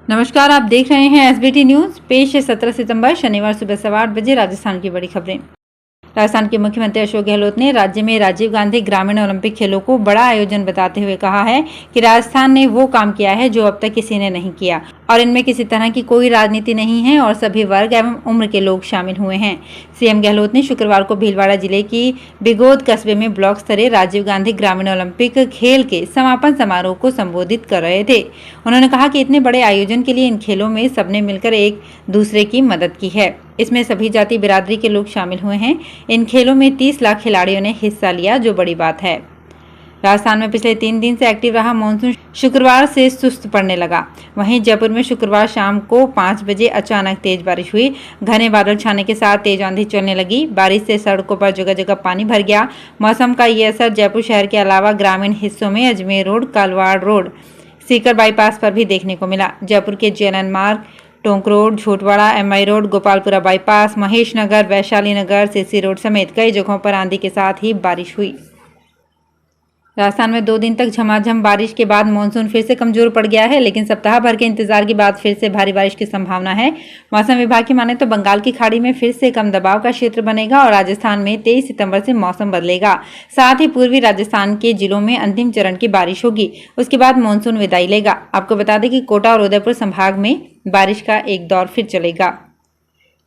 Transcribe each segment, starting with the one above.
नमस्कार, आप देख रहे हैं एसबीटी न्यूज। पेश है 17 सितंबर शनिवार सुबह 8 बजे राजस्थान की बड़ी खबरें। राजस्थान के मुख्यमंत्री अशोक गहलोत ने राज्य में राजीव गांधी ग्रामीण ओलंपिक खेलों को बड़ा आयोजन बताते हुए कहा है कि राजस्थान ने वो काम किया है जो अब तक किसी ने नहीं किया और इनमें किसी तरह की कोई राजनीति नहीं है और सभी वर्ग एवं उम्र के लोग शामिल हुए हैं। सीएम गहलोत ने शुक्रवार को भीलवाड़ा जिले की बिगोद कस्बे में ब्लॉक स्तरीय राजीव गांधी ग्रामीण ओलंपिक खेल के समापन समारोह को संबोधित कर रहे थे। उन्होंने कहा कि इतने बड़े आयोजन के लिए इन खेलों में सबने मिलकर एक दूसरे की मदद की है। इसमें सभी जाति बिरादरी के लोग शामिल हुए हैं। इन खेलों में 30 लाख खिलाड़ियों ने हिस्सा लिया, जो बड़ी बात है। राजस्थान में पिछले 3 दिन से एक्टिव रहा मानसून शुक्रवार से सुस्त पड़ने लगा। वहीं जयपुर में शुक्रवार शाम को 5 बजे अचानक तेज बारिश हुई। घने बादल छाने के साथ तेज आंधी चलने लगी। बारिश से सड़कों पर जगह जगह पानी भर गया। मौसम का ये असर जयपुर शहर के अलावा ग्रामीण हिस्सों में Ajmer road, Kalwar road, Sikar bypass पर भी देखने को मिला। जयपुर के जेएनएन मार्ग, Tonk road, Jhotwara, MI road, Gopalpura bypass, Mahesh Nagar, Vaishali Nagar, CC road समेत कई जगहों पर आंधी के साथ ही बारिश हुई। राजस्थान में 2 दिन तक झमाझम बारिश के बाद मानसून फिर से कमजोर पड़ गया है, लेकिन सप्ताह भर के इंतजार के बाद फिर से भारी बारिश की संभावना है। मौसम विभाग की माने तो बंगाल की खाड़ी में फिर से कम दबाव का क्षेत्र बनेगा और राजस्थान में 23 सितंबर से मौसम बदलेगा। साथ ही पूर्वी राजस्थान के जिलों में अंतिम चरण की बारिश होगी। उसके बाद मानसून विदाई लेगा। आपको बता दें कि कोटा और उदयपुर संभाग में बारिश का एक दौर फिर चलेगा।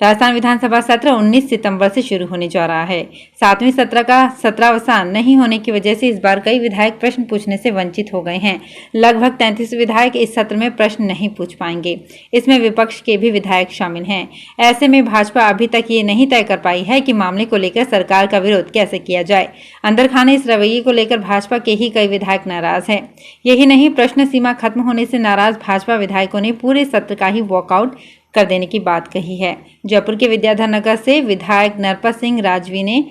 राजस्थान विधानसभा सत्र 19 सितंबर से शुरू होने जा रहा है। 7वें सत्र का सत्रावसान नहीं होने की वजह से इस बार कई विधायक प्रश्न पूछने से वंचित हो गए हैं। लगभग 33 विधायक इस सत्र में प्रश्न नहीं पूछ पाएंगे। इसमें विपक्ष के भी विधायक शामिल हैं। ऐसे में भाजपा अभी तक ये नहीं तय कर पाई है कि मामले को लेकर सरकार का विरोध कैसे किया जाए। अंदर खाने इस रवैये को लेकर भाजपा के ही कई विधायक नाराज हैं। यही नहीं, प्रश्न सीमा खत्म होने से नाराज भाजपा विधायकों ने पूरे सत्र का ही वॉकआउट कर देने की बात कही है। जयपुर के विद्याधर नगर से विधायक नरपत सिंह राजवी ने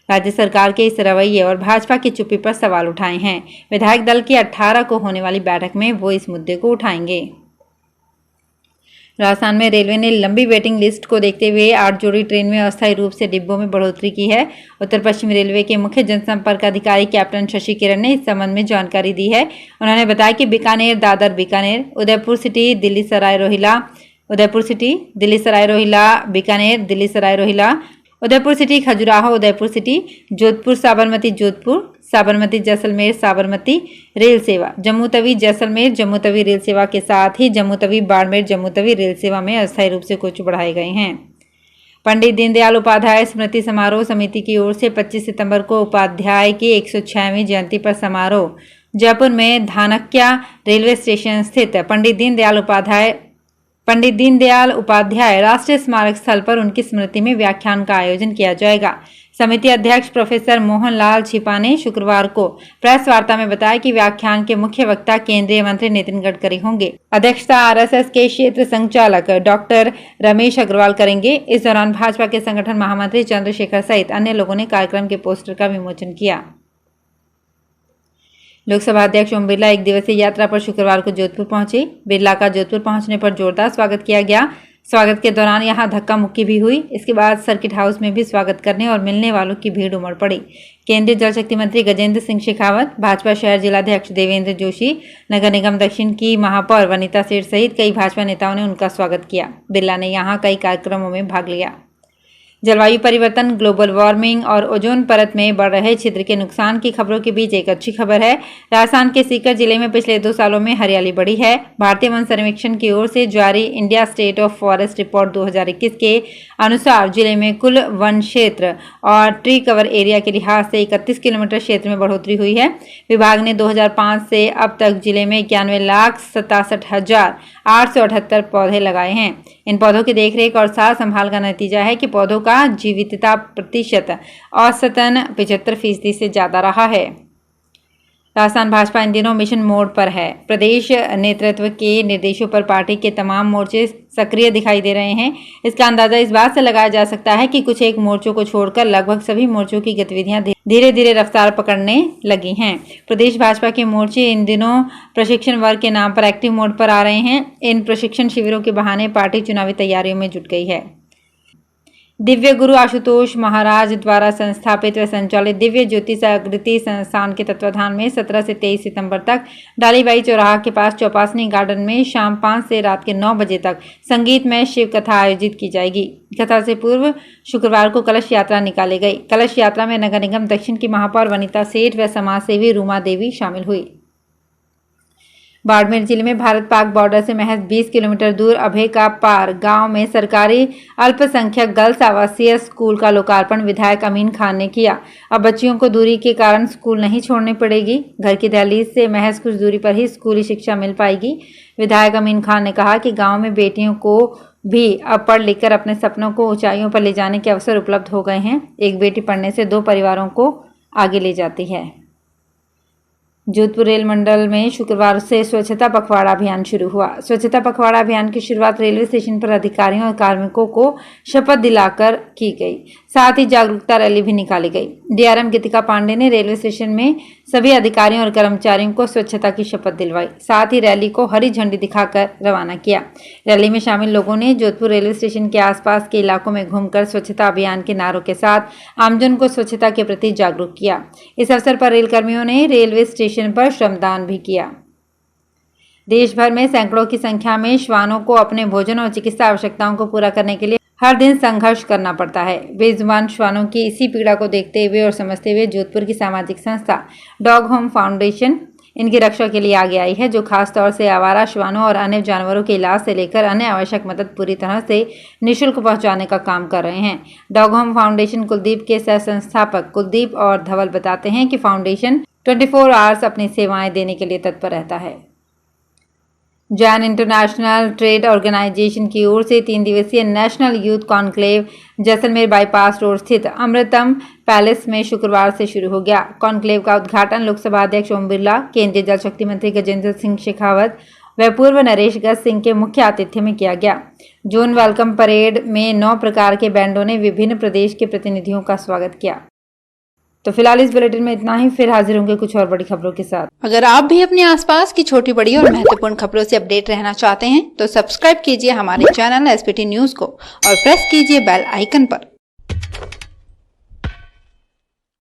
राज्य सरकार के इस रवैये और भाजपा की चुप्पी पर सवाल उठाए हैं। विधायक दल की 18 को होने वाली बैठक में वो इस मुद्दे को उठाएंगे। राजस्थान में रेलवे ने लंबी वेटिंग लिस्ट को देखते हुए 8 जोड़ी ट्रेन में अस्थायी रूप से डिब्बों में बढ़ोतरी की है। उत्तर पश्चिम रेलवे के मुख्य जनसंपर्क अधिकारी कैप्टन शशि किरण ने इस संबंध में जानकारी दी है। उन्होंने बताया कि Bikaner, Dadar, Bikaner, Udaipur city, Delhi Sarai Rohilla, Udaipur city, Delhi Sarai Rohilla, Bikaner, Delhi Sarai Rohilla, Udaipur city, Khajuraho, Udaipur city, Jodhpur Sabarmati, Jodhpur Sabarmati, Jaisalmer Sabarmati rail सेवा, जम्मू तवी जैसलमेर जम्मू तवी रेल सेवा के साथ ही जम्मू तवी बाड़मेर जम्मू तवी रेल सेवा में अस्थायी रूप से कुछ बढ़ाए गए हैं। पंडित दीनदयाल उपाध्याय स्मृति समारोह समिति की ओर से 25 सितंबर को उपाध्याय की 106वीं जयंती पर समारोह जयपुर में धानक्या रेलवे स्टेशन स्थित पंडित दीनदयाल उपाध्याय राष्ट्रीय स्मारक स्थल पर उनकी स्मृति में व्याख्यान का आयोजन किया जाएगा। समिति अध्यक्ष प्रोफेसर मोहन लाल छिपा ने शुक्रवार को प्रेस वार्ता में बताया कि व्याख्यान के मुख्य वक्ता केंद्रीय मंत्री नितिन गडकरी होंगे। अध्यक्षता आरएसएस के क्षेत्र संचालक डॉक्टर रमेश अग्रवाल करेंगे। इस दौरान भाजपा के संगठन महामंत्री चंद्रशेखर सहित अन्य लोगों ने कार्यक्रम के पोस्टर का विमोचन किया। लोकसभा अध्यक्ष ओम बिरला 1 दिवसीय यात्रा पर शुक्रवार को जोधपुर पहुंचे। बिरला का जोधपुर पहुंचने पर जोरदार स्वागत किया गया। स्वागत के दौरान यहां धक्का मुक्की भी हुई। इसके बाद सर्किट हाउस में भी स्वागत करने और मिलने वालों की भीड़ उमड़ पड़ी। केंद्रीय जल शक्ति मंत्री गजेंद्र सिंह शेखावत, भाजपा शहर जिलाध्यक्ष देवेंद्र जोशी, नगर निगम दक्षिण की महापौर वनिता सेठ सहित कई भाजपा नेताओं ने उनका स्वागत किया। बिरला ने यहां कई कार्यक्रमों में भाग लिया। जलवायु परिवर्तन, ग्लोबल वार्मिंग और ओजोन परत में बढ़ रहे छिद्र के नुकसान की खबरों के बीच एक अच्छी खबर है। राजस्थान के सीकर जिले में पिछले 2 सालों में हरियाली बढ़ी है। भारतीय वन सर्वेक्षण की ओर से जारी India state of forest report 2021 के अनुसार जिले में कुल वन क्षेत्र और ट्री कवर एरिया के लिहाज से 31 किलोमीटर क्षेत्र में बढ़ोतरी हुई है। विभाग ने 2005 से अब तक जिले में 91,67,878 पौधे लगाए हैं। इन पौधों की देखरेख और सार संभाल का नतीजा है कि पौधों का जीवितता प्रतिशत औसतन 75% से ज्यादा रहा है। राजस्थान भाजपा इन दिनों मिशन मोड पर है। प्रदेश नेतृत्व के निर्देशों पर पार्टी के तमाम मोर्चे सक्रिय दिखाई दे रहे हैं। इसका अंदाजा इस बात से लगाया जा सकता है कि कुछ एक मोर्चों को छोड़कर लगभग सभी मोर्चों की गतिविधियां धीरे धीरे रफ्तार पकड़ने लगी हैं। प्रदेश भाजपा के मोर्चे इन दिनों प्रशिक्षण वर्ग के नाम पर एक्टिव मोड पर आ रहे हैं। इन प्रशिक्षण शिविरों के बहाने पार्टी चुनावी तैयारियों में जुट गई है। दिव्य गुरु आशुतोष महाराज द्वारा संस्थापित व संचालित दिव्य ज्योति जागृति संस्थान के तत्वाधान में 17 से 23 सितंबर तक डालीबाई चौराहा के पास चौपासनी गार्डन में शाम 5 से रात के 9 बजे तक संगीतमय शिव कथा आयोजित की जाएगी। कथा से पूर्व शुक्रवार को कलश यात्रा निकाली गई। कलश यात्रा में नगर निगम दक्षिण की महापौर वनिता सेठ व समाज सेवी रूमा देवी शामिल हुई। बाड़मेर जिले में भारत पाक बॉर्डर से महज 20 किलोमीटर दूर अभय का पार गांव में सरकारी अल्पसंख्यक गर्ल्स आवासीय स्कूल का लोकार्पण विधायक अमीन खान ने किया। अब बच्चियों को दूरी के कारण स्कूल नहीं छोड़नी पड़ेगी। घर की दहलीज से महज कुछ दूरी पर ही स्कूली शिक्षा मिल पाएगी। विधायक अमीन खान ने कहा कि गाँव में बेटियों को भी अब पढ़ लिख कर अपने सपनों को ऊंचाइयों पर ले जाने के अवसर उपलब्ध हो गए हैं। एक बेटी पढ़ने से 2 परिवारों को आगे ले जाती है। जोधपुर रेल मंडल में शुक्रवार से स्वच्छता पखवाड़ा अभियान शुरू हुआ। स्वच्छता पखवाड़ा अभियान की शुरुआत रेलवे स्टेशन पर अधिकारियों और कार्मिकों को शपथ दिलाकर की गई। साथ ही जागरूकता रैली भी निकाली गई। डीआरएम गीतिका पांडे ने रेलवे स्टेशन में सभी अधिकारियों और कर्मचारियों को स्वच्छता की शपथ दिलवाई। साथ ही रैली को हरी झंडी दिखाकर रवाना किया। रैली में शामिल लोगों ने जोधपुर रेलवे स्टेशन के आसपास के इलाकों में घूमकर स्वच्छता अभियान के नारों के साथ आमजन को स्वच्छता के प्रति जागरूक किया। इस अवसर पर रेल कर्मियों ने रेलवे स्टेशन पर श्रमदान भी किया। देश भर में सैकड़ों की संख्या में श्वानों को अपने भोजन और चिकित्सा आवश्यकताओं को पूरा करने के लिए हर दिन संघर्ष करना पड़ता है। बेजुबान श्वानों की इसी पीड़ा को देखते हुए और समझते हुए जोधपुर की सामाजिक संस्था डॉग होम फाउंडेशन इनकी रक्षा के लिए आगे आई है, जो खास तौर से आवारा श्वानों और अन्य जानवरों के इलाज से लेकर अन्य आवश्यक मदद पूरी तरह से निःशुल्क पहुंचाने का काम कर रहे हैं। डॉग होम फाउंडेशन कुलदीप के सह संस्थापक कुलदीप और धवल बताते हैं कि फाउंडेशन 24 आवर्स अपनी सेवाएं देने के लिए तत्पर रहता है। जैन इंटरनेशनल ट्रेड ऑर्गेनाइजेशन की ओर से 3 दिवसीय national youth conclave Jaisalmer bypass road स्थित अमृतम पैलेस में शुक्रवार से शुरू हो गया। कॉन्क्लेव का उद्घाटन लोकसभा अध्यक्ष ओम बिरला, केंद्रीय जल शक्ति मंत्री गजेंद्र सिंह शेखावत व पूर्व नरेश गज सिंह के मुख्य आतिथ्य में किया गया। जोन वेलकम परेड में 9 प्रकार के बैंडों ने विभिन्न प्रदेश के प्रतिनिधियों का स्वागत किया। तो फिलहाल इस बुलेटिन में इतना ही। फिर हाजिर होंगे कुछ और बड़ी खबरों के साथ। अगर आप भी अपने आसपास की छोटी बड़ी और महत्वपूर्ण खबरों से अपडेट रहना चाहते हैं तो सब्सक्राइब कीजिए हमारे चैनल एसबीटी न्यूज को और प्रेस कीजिए बेल आइकन पर।